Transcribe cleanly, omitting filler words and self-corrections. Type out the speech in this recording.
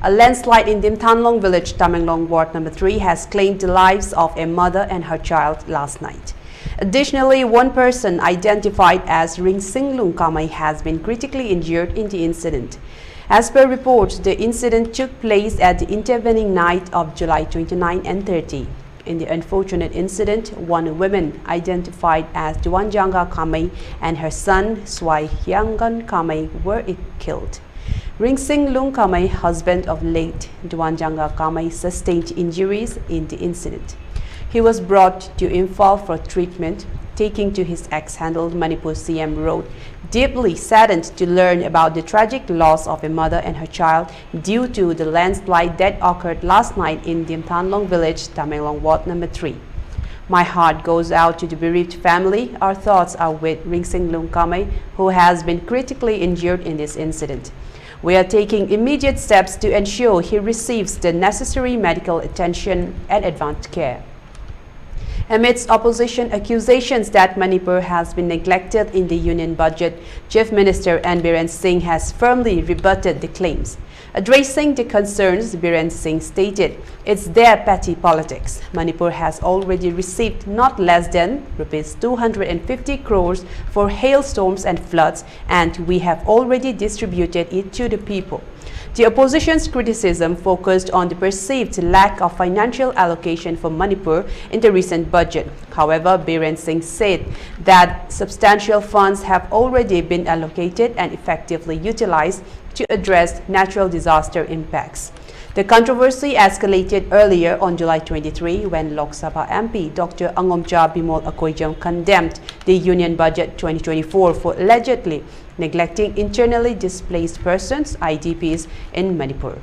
A landslide in Dimthanlong village, Tamenglong ward number 3 has claimed the lives of a mother and her child last night. Additionally, one person identified as Ringsinglung Kamai has been critically injured in the incident. As per reports, the incident took place at the intervening night of July 29 and 30. In the unfortunate incident, one woman identified as Duanjanga Kamai and her son Swai Hyangan Kamai were killed. Ringsinglung Kamai, husband of late Duanjanga Kamai, sustained injuries in the incident. He was brought to Imphal for treatment, taking to his ex-handled Manipur CM Road, deeply saddened to learn about the tragic loss of a mother and her child due to the landslide that occurred last night in Dimthanlong village, Tamenglong ward number 3. My heart goes out to the bereaved family. Our thoughts are with Ringsinglung Kamai, who has been critically injured in this incident. We are taking immediate steps to ensure he receives the necessary medical attention and advanced care. Amidst opposition accusations that Manipur has been neglected in the union budget, Chief Minister Biren Singh has firmly rebutted the claims. Addressing the concerns, Biren Singh stated, "It's their petty politics. Manipur has already received not less than Rs 250 crores for hailstorms and floods, and we have already distributed it to the people." The opposition's criticism focused on the perceived lack of financial allocation for Manipur in the recent budget. However, Biren Singh said that substantial funds have already been allocated and effectively utilized to address natural disaster impacts. The controversy escalated earlier on July 23 when Lok Sabha MP Dr. Angomcha Bimol Akoijam condemned the Union Budget 2024 for allegedly neglecting internally displaced persons (IDPs) in Manipur.